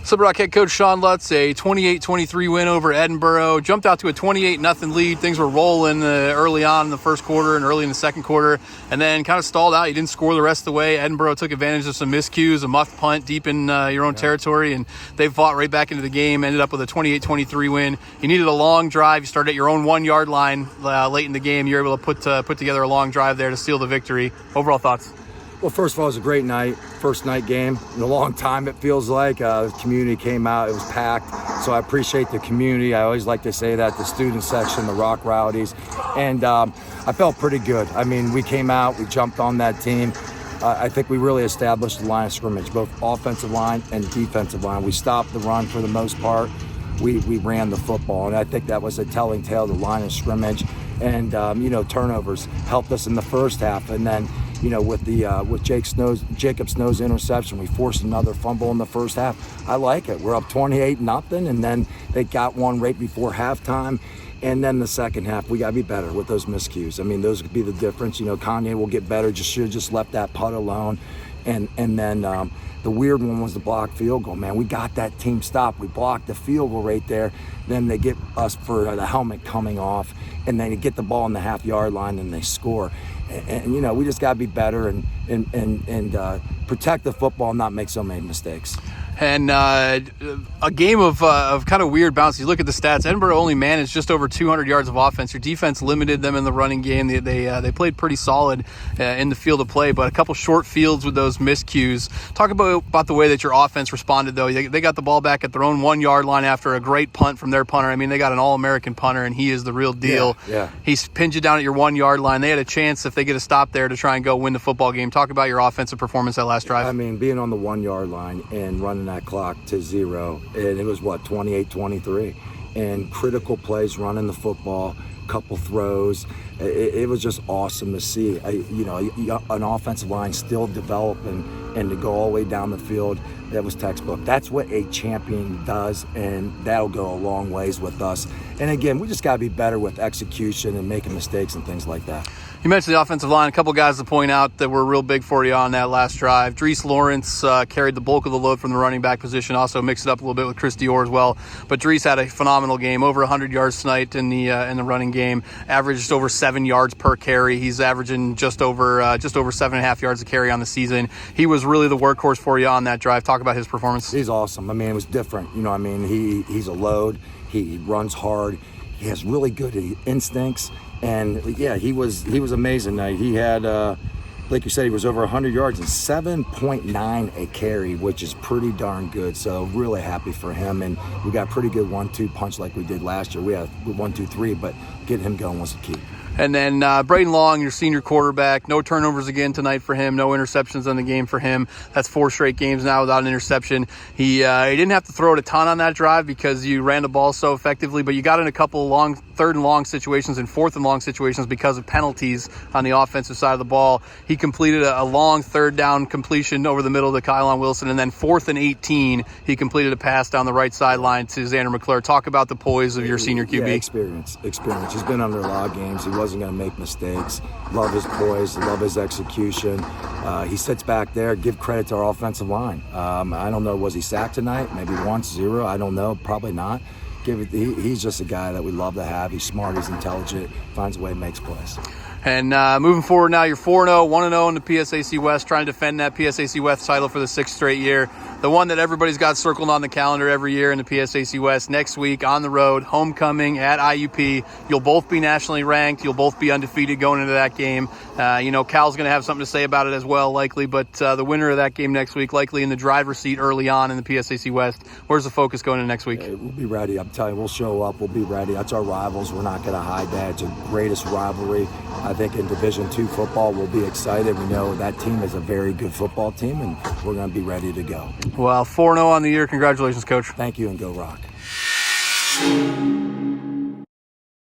Sept head coach Shawn Lutz, a 28-23 win over Edinboro. Jumped out to a 28-0 lead. Things were rolling early on in the first quarter and early in the second quarter, and then kind of stalled out. You didn't score the rest of the way. Edinboro took advantage of some miscues, a muffed punt deep in your own territory, and they fought right back into the game, ended up with a 28-23 win. You needed a long drive. You started at your own 1 yard line late in the game. You were able to put together a long drive there to seal the victory. Overall thoughts? Well, first of all, it was a great night. First night game in a long time, it feels like. The community came out. It was packed. So I appreciate the community. I always like to say that, the student section, the Rock Rowdies. And I felt pretty good. I mean, we came out. We jumped on that team. I think we really established the line of scrimmage, both offensive line and defensive line. We stopped the run for the most part. We ran the football, and I think that was a telling tale, the line of scrimmage. And, turnovers helped us in the first half. And then, with Jacob Snow's interception, we forced another fumble in the first half. I like it. We're up 28-0, and then they got one right before halftime. And then the second half, we got to be better with those miscues. I mean, those could be the difference. Kanye will get better. Should have just left that putt alone. And then the weird one was the blocked field goal. Man, we got that team stopped. We blocked the field goal right there. Then they get us for the helmet coming off, and then you get the ball on the half-yard line, and they score. And we just got to be better and protect the football and not make so many mistakes. And a game of kind of weird bounce. You look at the stats. Edinboro only managed just over 200 yards of offense. Your defense limited them in the running game. They played pretty solid in the field of play, but a couple short fields with those miscues. Talk about the way that your offense responded, though. They got the ball back at their own 1 yard line after a great punt from their punter. I mean, they got an All-American punter, and he is the real deal. Yeah. He pinned you down at your 1 yard line. They had a chance, if they get a stop there, to try and go win the football game. Talk about your offensive performance that last drive. I mean, being on the 1 yard line and running that clock to zero, and it was 28-23, and critical plays, running the football, couple throws. It was just awesome to see an offensive line still developing, and to go all the way down the field. That was textbook. That's what a champion does, and that'll go a long ways with us. And again, we just got to be better with execution and making mistakes and things like that. You mentioned the offensive line. A couple guys to point out that were real big for you on that last drive. Dries Lawrence carried the bulk of the load from the running back position, also mixed it up a little bit with Chris Dior as well. But Dries had a phenomenal game, over 100 yards tonight in the running game, averaged over 7 yards per carry. He's averaging just over 7.5 yards a carry on the season. He was really the workhorse for you on that drive. Talk about his performance. He's awesome. I mean, it was different. He's a load. He runs hard. He has really good instincts. And yeah, he was amazing tonight. He had, like you said, he was over 100 yards and 7.9 a carry, which is pretty darn good. So really happy for him. And we got pretty good 1-2 punch like we did last year. We had 1-2-3, but getting him going was the key. And then Braden Long, your senior quarterback, no turnovers again tonight for him, no interceptions in the game for him. That's 4 straight games now without an interception. He didn't have to throw it a ton on that drive because you ran the ball so effectively, but you got in a couple long third and long situations and fourth and long situations because of penalties on the offensive side of the ball. He completed a long third down completion over the middle to Kylon Wilson, and then 4th and 18, he completed a pass down the right sideline to Xander McClure. Talk about the poise of your senior QB. Yeah, experience. He's been under a lot of games. He wasn't going to make mistakes. Love his poise, love his execution. He sits back there. Give credit to our offensive line. I don't know, was he sacked tonight? Maybe once, 0. I don't know. Probably not. He's just a guy that we love to have. He's smart. He's intelligent. Finds a way, makes plays. And moving forward now, you're 4-0, 1-0 in the PSAC West, trying to defend that PSAC West title for the 6th straight year. The one that everybody's got circled on the calendar every year in the PSAC West. Next week, on the road, homecoming at IUP. You'll both be nationally ranked. You'll both be undefeated going into that game. Cal's going to have something to say about it as well, likely. But the winner of that game next week, likely in the driver's seat early on in the PSAC West. Where's the focus going into next week? We'll be ready. I'm telling you, we'll show up. We'll be ready. That's our rivals. We're not going to hide that. It's the greatest rivalry. I think in Division II football, we'll be excited. We know that team is a very good football team, and we're going to be ready to go. Well, 4-0 on the year. Congratulations, Coach. Thank you, and go Rock.